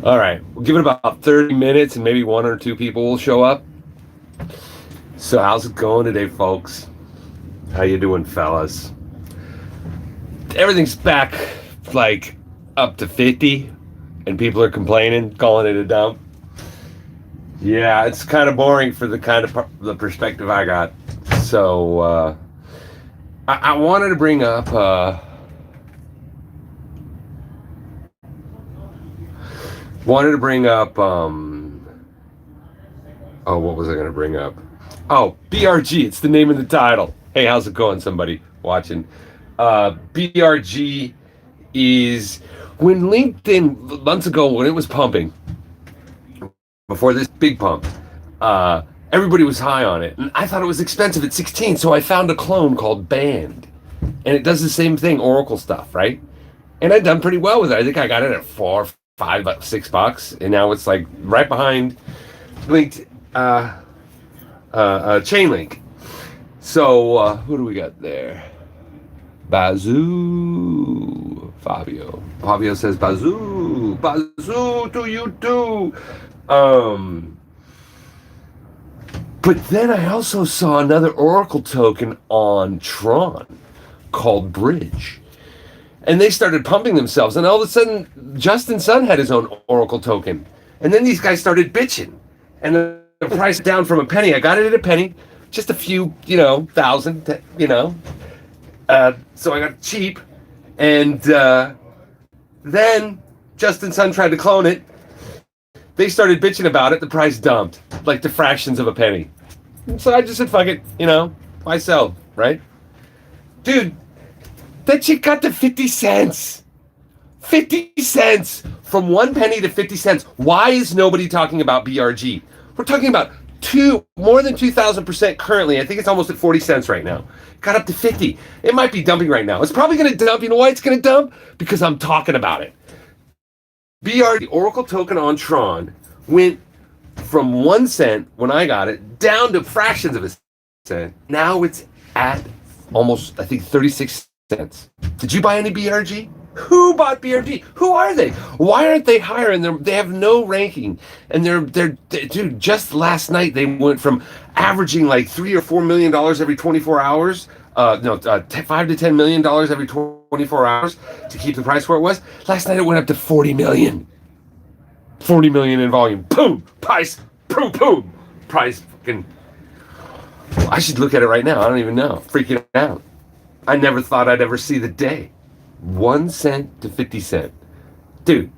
All right, we'll give it about 30 minutes and maybe one or two people will show up. So how's it going today, folks? How you doing, fellas? Everything's back like up to 50 and people are complaining, calling it a dump. Yeah, it's kind of boring for the kind of the perspective I got. So I wanted to bring up what was I going to bring up? Oh, BRG. It's the name of the title. Hey, how's it going, somebody watching? BRG is when LinkedIn, months ago, when it was pumping, before this big pump, everybody was high on it. And I thought it was expensive at 16, so I found a clone called Band. And it does the same thing, Oracle stuff, right? And I've done pretty well with it. I think I got it at $4, $5, $6, and now it's like right behind linked Chainlink. So who do we got there? Bazoo. Fabio says Bazoo to you too. But then I also saw another Oracle token on Tron called Bridge. And they started pumping themselves, and all of a sudden, Justin Sun had his own Oracle token. And then these guys started bitching. And the price down from a penny. I got it at a penny, just a few, thousand, so I got cheap. And then Justin Sun tried to clone it. They started bitching about it. The price dumped, like to fractions of a penny. So I just said, fuck it, why sell, right? Dude, that shit got to 50 cents. 50 cents from 1 penny to 50 cents. Why is nobody talking about BRG? We're talking about more than 2,000% currently. I think it's almost at 40 cents right now. Got up to 50. It might be dumping right now. It's probably going to dump. You know why it's going to dump? Because I'm talking about it. BRG, Oracle token on Tron, went from 1 cent when I got it down to fractions of a cent. Now it's at almost, I think, 36 cents. Did you buy any BRG? Who bought BRG? Who are they? Why aren't they higher? And they have no ranking. And they're dude. Just last night they went from averaging like $3 or $4 million every 24 hours. 5 to $10 million every 24 hours to keep the price where it was. Last night it went up to 40 million. 40 million in volume. Boom. Price. Boom. Boom. Price. Fucking. I should look at it right now. I don't even know. Freaking out. I never thought I'd ever see the day. 1 cent to 50 cent. Dude.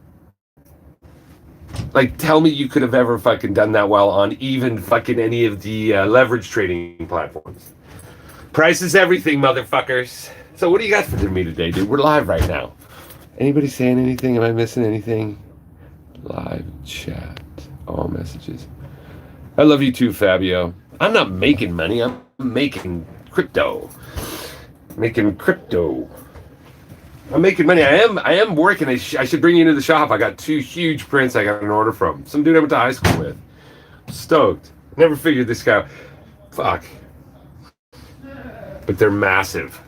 Like, tell me you could have ever fucking done that well on even fucking any of the leverage trading platforms. Price is everything, motherfuckers. So what do you got for me today, dude? We're live right now. Anybody saying anything? Am I missing anything? Live chat. All messages. I love you too, Fabio. I'm not making money. I'm making crypto. I'm making money. I am working. I should bring you into the shop. I got 2 huge prints I got an order from. Some dude I went to high school with. Stoked. Never figured this guy. Fuck. But they're massive.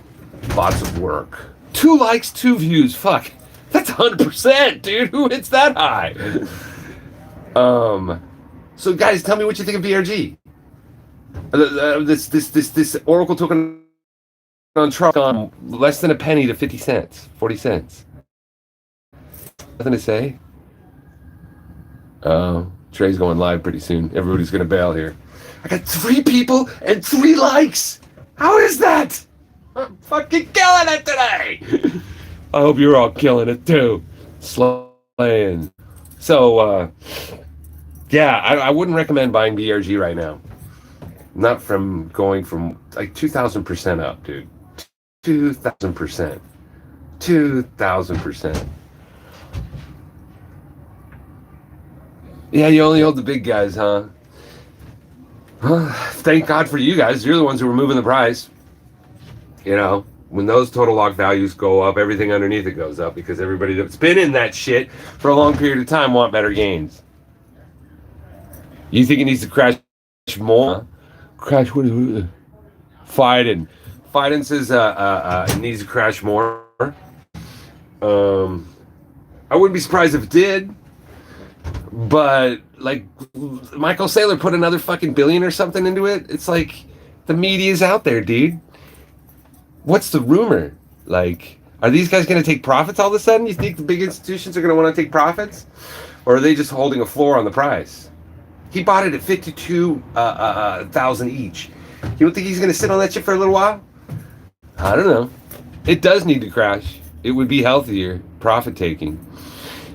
Lots of work. 2 likes, 2 views. Fuck. That's 100%, dude. Who hits that high? So guys, tell me what you think of BRG. This Oracle token on Tron, less than a penny to 50 cents, 40 cents. Nothing to say? Oh, Trey's going live pretty soon. Everybody's going to bail here. I got 3 people and 3 likes. How is that? I'm fucking killing it today. I hope you're all killing it too. Slaying. So, yeah, I wouldn't recommend buying BRG right now. Not from going from like 2,000% up, dude. 2,000%. 2,000%. Yeah, you only hold the big guys, huh? Thank God for you guys. You're the ones who were moving the price. When those total lock values go up, everything underneath it goes up because everybody that's been in that shit for a long period of time want better gains. You think it needs to crash more? Crash what? Fiden says it needs to crash more. I wouldn't be surprised if it did. But like Michael Saylor put another fucking billion or something into it. It's like the media's out there, dude. What's the rumor? Like, are these guys going to take profits all of a sudden? You think the big institutions are going to want to take profits? Or are they just holding a floor on the price? He bought it at 52,000 each. You don't think he's going to sit on that shit for a little while? I don't know. It does need to crash. It would be healthier profit taking.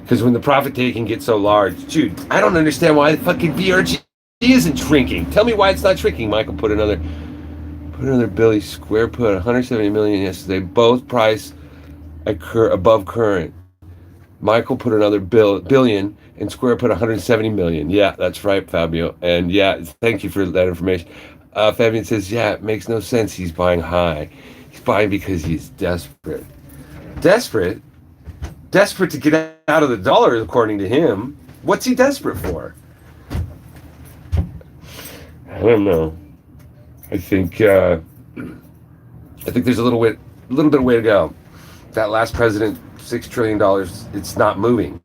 Because when the profit taking gets so large, dude, I don't understand why the fucking BRG isn't shrinking. Tell me why it's not shrinking. Michael put another Billy Square put 170 million yesterday. Both price above current. Michael put another billion, and Square put 170 million. Yeah, that's right, Fabio. And yeah, thank you for that information. Fabian says, yeah, it makes no sense. He's buying high. He's buying because he's desperate. Desperate? Desperate to get out of the dollar, according to him. What's he desperate for? I don't know. I think there's a little bit of way to go. That last president, $6 trillion, it's not moving.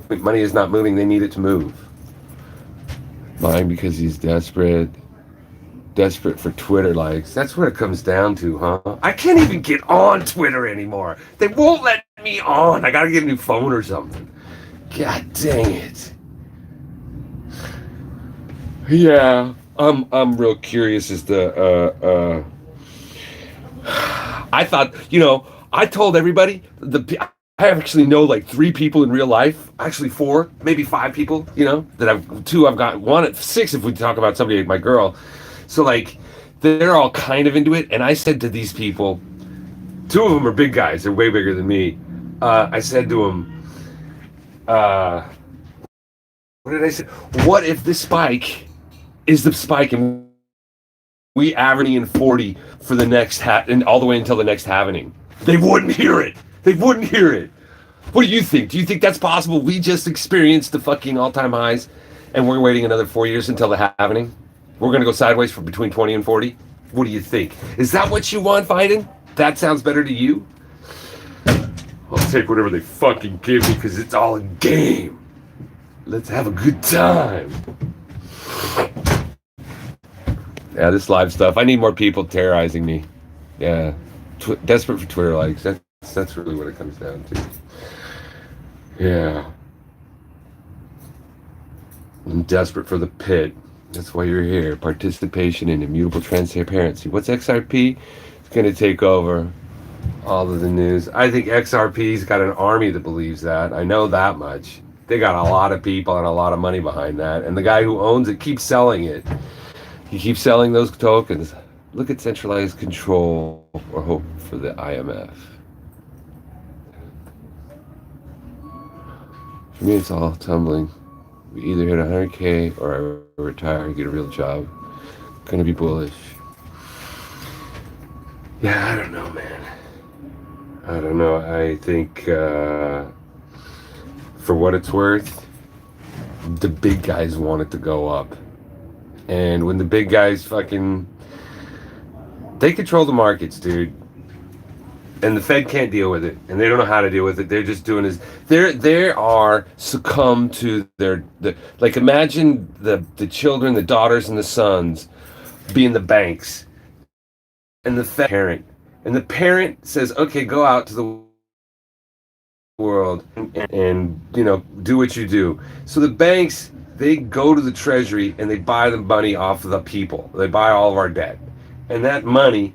Money is not moving. They need it to move. Buying because he's desperate. Desperate for Twitter likes. That's what it comes down to, huh? I can't even get on Twitter anymore. They won't let me on. I gotta get a new phone or something. God dang it. Yeah, I'm real curious as to I thought, I told everybody I actually know like 3 people in real life, actually 4, maybe 5 people, that I've got 1 at 6 if we talk about somebody like my girl. So like they're all kind of into it, and I said to these people, 2 of them are big guys, they're way bigger than me. I said to them, what did I say? What if this spike is the spike and we average in 40 for the next and all the way until the next halvening? They wouldn't hear it. What do you think? Do you think that's possible? We just experienced the fucking all-time highs, and we're waiting another 4 years until the halvening? We're going to go sideways from between 20 and 40? What do you think? Is that what you want, Biden? That sounds better to you? I'll take whatever they fucking give me because it's all a game. Let's have a good time. Yeah, this live stuff. I need more people terrorizing me. Yeah. Desperate for Twitter likes. That's really what it comes down to. Yeah. I'm desperate for the pit. That's why you're here. Participation in immutable transparency. What's XRP? It's going to take over all of the news. I think XRP's got an army that believes that. I know that much. They got a lot of people and a lot of money behind that. And the guy who owns it keeps selling it. He keeps selling those tokens. Look at centralized control or hope for the IMF. For me, it's all tumbling. We either hit 100K or I retire and get a real job. Gonna be bullish. Yeah, I don't know, man. I don't know. I think, for what it's worth, the big guys want it to go up. And when the big guys they control the markets, dude. And the Fed can't deal with it, and they don't know how to deal with it. They're just doing they are succumb to like imagine the children, the daughters and the sons being the banks, and the Fed parent, and the parent says, okay, go out to the world and do what you do. So the banks, they go to the treasury and they buy the money off of the people. They buy all of our debt, and that money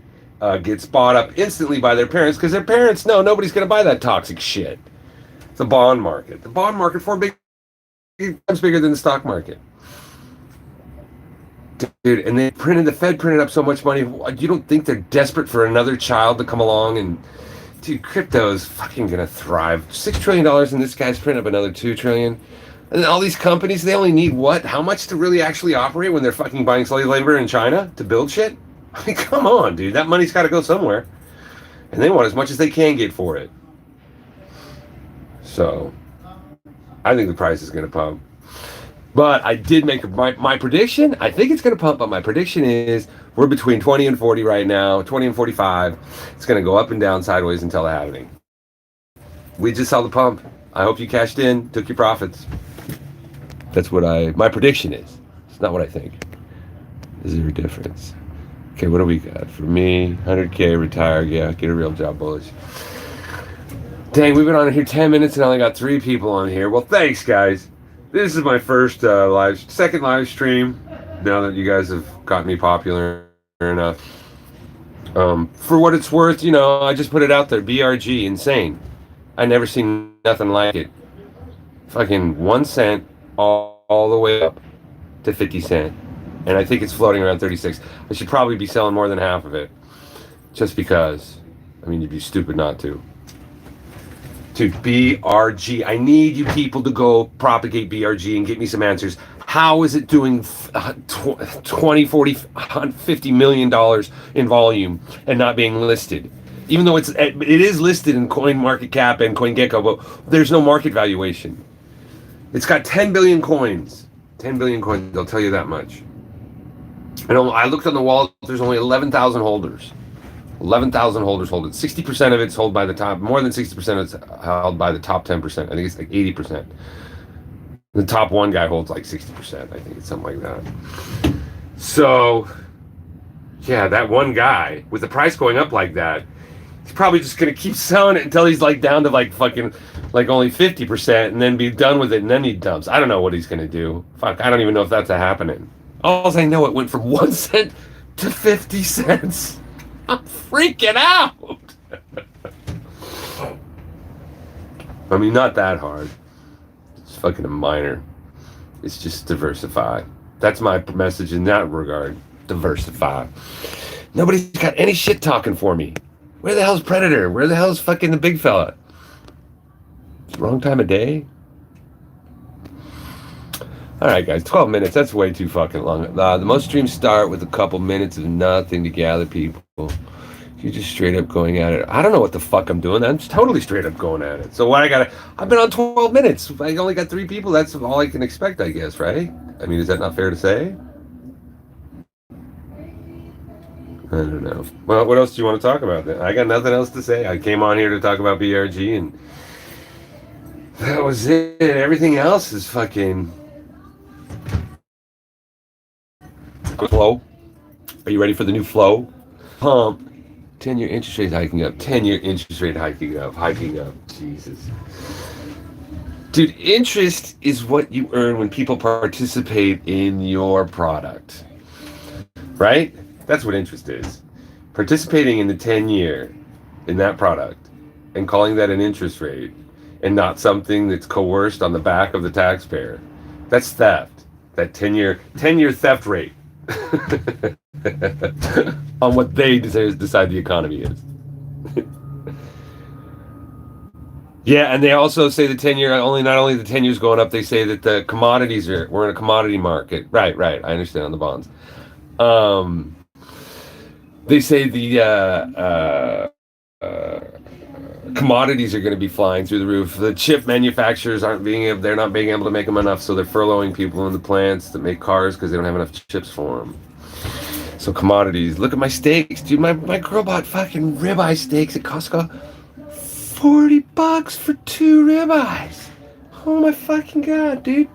gets bought up instantly by their parents because their parents know nobody's going to buy that toxic shit. The bond market. The bond market, 4 big times bigger than the stock market. Dude, and the Fed printed up so much money. You don't think they're desperate for another child to come along? And dude, crypto is fucking going to thrive. $6 trillion, and this guy's printing up another $2 trillion. And then all these companies, they only need what? How much to really actually operate when they're fucking buying slave labor in China to build shit? I mean, come on, dude. That money's got to go somewhere. And they want as much as they can get for it. So, I think the price is going to pump. But I did make my prediction. I think it's going to pump, but my prediction is we're between 20 and 40 right now, 20 and 45. It's going to go up and down sideways until the halving. We just saw the pump. I hope you cashed in, took your profits. That's what my prediction is. It's not what I think. Is there a difference? Okay, what do we got? For me, 100K, retire, yeah, get a real job, bullish. Dang, we've been on here 10 minutes and I only got 3 people on here. Well, thanks, guys. This is my first second live stream. Now that you guys have got me popular enough. For what it's worth, I just put it out there. BRG, insane. I never seen nothing like it. Fucking 1 cent all the way up to 50 cent. And I think it's floating around 36. I should probably be selling more than half of it. Just because. I mean, you'd be stupid not to. Dude, BRG. I need you people to go propagate BRG and get me some answers. How is it doing 20, 40, $50 million in volume and not being listed? Even though it is listed in CoinMarketCap and CoinGecko, but there's no market valuation. It's got 10 billion coins. 10 billion coins, I'll tell you that much. I looked on the wallet, there's only 11,000 holders. 11,000 holders hold it. 60% of it's held by the top, more than 60% of it's held by the top 10%. I think it's like 80%. The top one guy holds like 60%. I think it's something like that. So, yeah, that one guy, with the price going up like that, he's probably just going to keep selling it until he's like down to like fucking, like only 50% and then be done with it and then he dumps. I don't know what he's going to do. Fuck, I don't even know if that's happening. All I know, it went from 1 cent to 50 cents. I'm freaking out. I mean, not that hard. It's fucking a minor. It's just diversify. That's my message in that regard. Diversify. Nobody's got any shit talking for me. Where the hell's Predator? Where the hell's fucking the big fella? It's the wrong time of day? Alright guys, 12 minutes, that's way too fucking long. The most streams start with a couple minutes of nothing to gather people. You're just straight up going at it. I don't know what the fuck I'm doing. I'm just totally straight up going at it. So what I've been on 12 minutes. I only got 3 people, that's all I can expect, I guess, right? I mean, is that not fair to say? I don't know. Well, what else do you want to talk about then? I got nothing else to say. I came on here to talk about BRG and that was it. Everything else is fucking... Flow. Are you ready for the new flow? Pump. 10-year interest rate hiking up. 10-year interest rate hiking up. Jesus. Dude, interest is what you earn when people participate in your product. Right? That's what interest is. Participating in the 10-year in that product and calling that an interest rate and not something that's coerced on the back of the taxpayer. That's theft. That 10-year theft rate. On what they decide the economy is. Yeah, and they also say the 10-year, not only the 10 years going up, they say that the commodities we're in a commodity market. Right, I understand on the bonds. They say the commodities are going to be flying through the roof. The chip manufacturers they're not being able to make them enough, so they're furloughing people in the plants that make cars because they don't have enough chips for them. So commodities. Look at my steaks, dude. My girl bought fucking ribeye steaks at Costco. $40 for 2 ribeyes. Oh my fucking god, dude.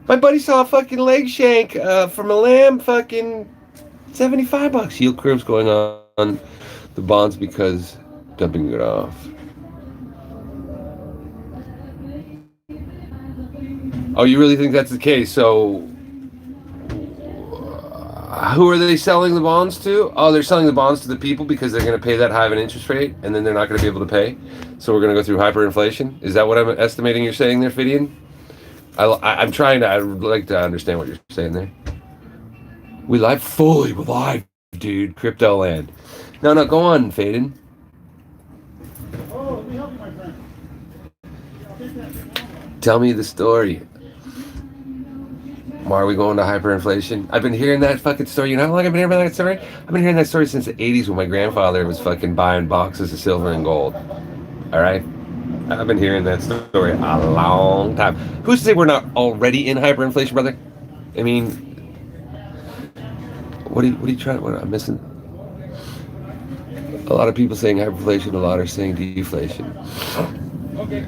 My buddy saw a fucking leg shank from a lamb, fucking $75. Yield curve's going on the bonds because dumping it off. Oh, you really think that's the case? So, who are they selling the bonds to? Oh, they're selling the bonds to the people because they're going to pay that high of an interest rate, and then they're not going to be able to pay. So we're going to go through hyperinflation. Is that what I'm estimating you're saying there, Fidian? I'd like to understand what you're saying there. We live, dude. Crypto land. No, go on, Faden. Oh, let me help you, my friend. Tell me the story. Why are we going to hyperinflation? I've been hearing that fucking story. You know how long I've been hearing that story? I've been hearing that story since the 80s when my grandfather was fucking buying boxes of silver and gold. All right? I've been hearing that story a long time. Who's to say we're not already in hyperinflation, brother? I mean, what are you trying? What I'm missing? A lot of people saying hyperinflation. A lot are saying deflation. Okay.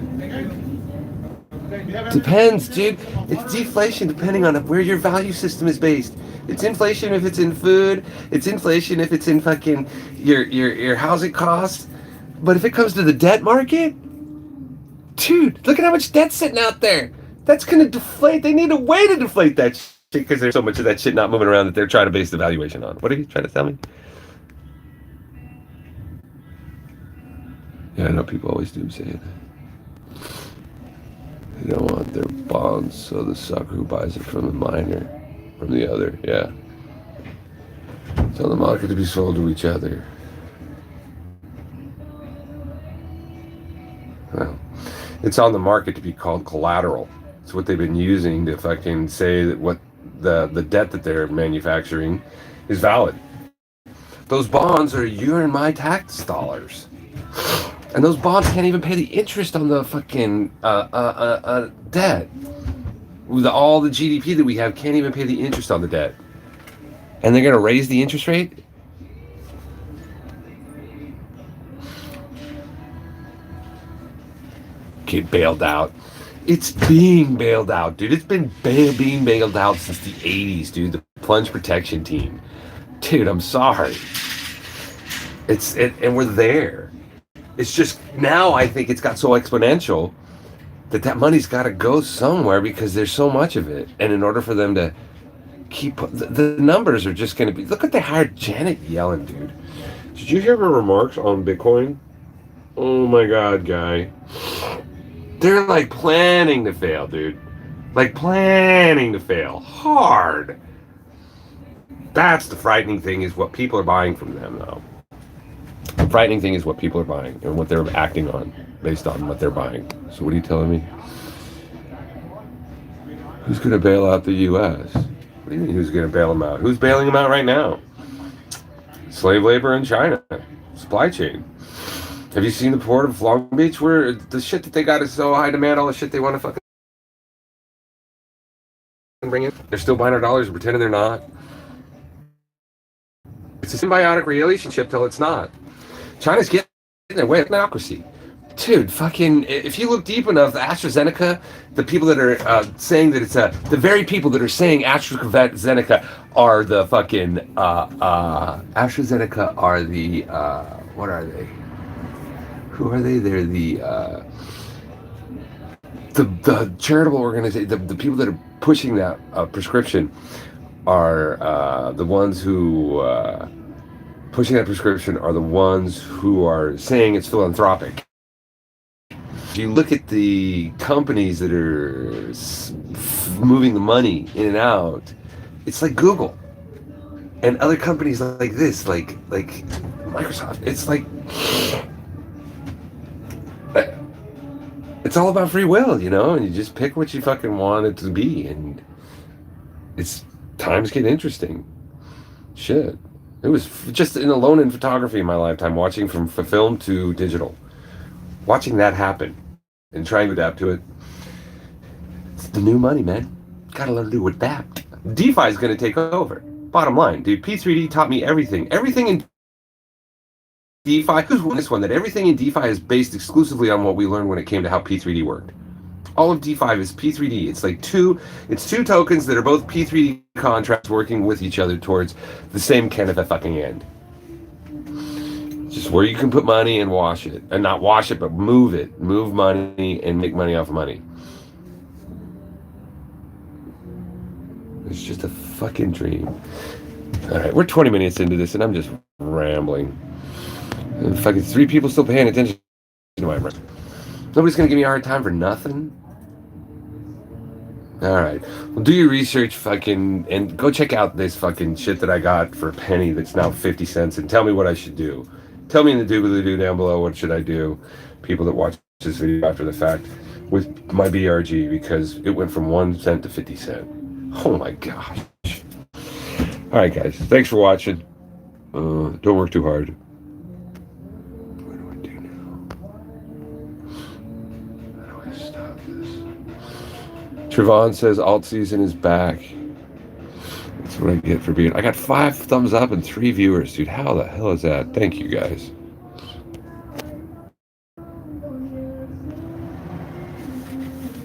Depends, dude. It's deflation depending on where your value system is based. It's inflation if it's in food. It's inflation if it's in fucking your housing costs. But if it comes to the debt market, dude, look at how much debt's sitting out there. That's gonna deflate. They need a way to deflate that shit because there's so much of that shit not moving around that they're trying to base the valuation on. What are you trying to tell me? Yeah, I know people always do say it. They don't want their bonds, so the sucker who buys it from the miner, from the other, yeah. Tell the market to be sold to each other. Well, it's on the market to be called collateral. It's what they've been using to fucking say that what the debt that they're manufacturing is valid. Those bonds are your and my tax dollars. And those bonds can't even pay the interest on the fucking debt. All the GDP that we have can't even pay the interest on the debt. And they're going to raise the interest rate? Get bailed out. It's being bailed out, dude. It's been being bailed out since the 80s, dude. The plunge protection team. Dude, I'm sorry. And we're there. It's just now I think it's got so exponential that money's got to go somewhere because there's so much of it. And in order for them to keep... The numbers are just going to be... Look at they hired Janet Yellen, dude. Did you hear her remarks on Bitcoin? Oh my God, guy. They're like planning to fail, dude. Like planning to fail. Hard. That's the frightening thing is what people are buying from them, though. The frightening thing is what people are buying and what they're acting on based on what they're buying. So what are you telling me? Who's going to bail out the U.S.? What do you mean who's going to bail them out? Who's bailing them out right now? Slave labor in China. Supply chain. Have you seen the port of Long Beach where the shit that they got is so high demand, all the shit they want to fucking bring in? They're still buying our dollars and pretending they're not. It's a symbiotic relationship till it's not. China's getting their way of democracy. Dude, fucking, if you look deep enough, the AstraZeneca, the people that are saying that it's the very people that are saying AstraZeneca are the fucking, AstraZeneca are the, what are they? Who are they? They're the charitable organization, the people that are pushing that prescription are the ones who pushing that prescription are the ones who are saying it's philanthropic. If you look at the companies that are moving the money in and out, it's like Google and other companies like this, like Microsoft. It's like it's all about free will, you know, and you just pick what you fucking want it to be, and it's times get interesting. Shit. It was just alone in photography in my lifetime, watching from film to digital. Watching that happen and trying to adapt to it. It's the new money, man. Gotta learn to adapt. DeFi is going to take over. Bottom line, dude, P3D taught me everything. Everything in DeFi, who's won this one, that everything in DeFi is based exclusively on what we learned when it came to how P3D worked. All of DeFi is P3D. It's like two tokens that are both P3D contracts working with each other towards the same kind of a fucking end. Just where you can put money and wash it. And not wash it, but move it. Move money and make money off of money. It's just a fucking dream. Alright, we're 20 minutes into this and I'm just rambling. And fucking 3 people still paying attention to my rant. Nobody's gonna give me a hard time for nothing. Alright. Well, do your research fucking and go check out this fucking shit that I got for a penny that's now 50 cents and tell me what I should do. Tell me in the doobly-doo down below what should I do, people that watch this video after the fact, with my BRG, because it went from 1 cent to 50 cents. Oh my gosh. Alright guys, thanks for watching. Don't work too hard. What do I do now? How do I stop this? Trevon says alt season is back. That's what I get for being... I got 5 thumbs up and 3 viewers, dude. How the hell is that? Thank you guys.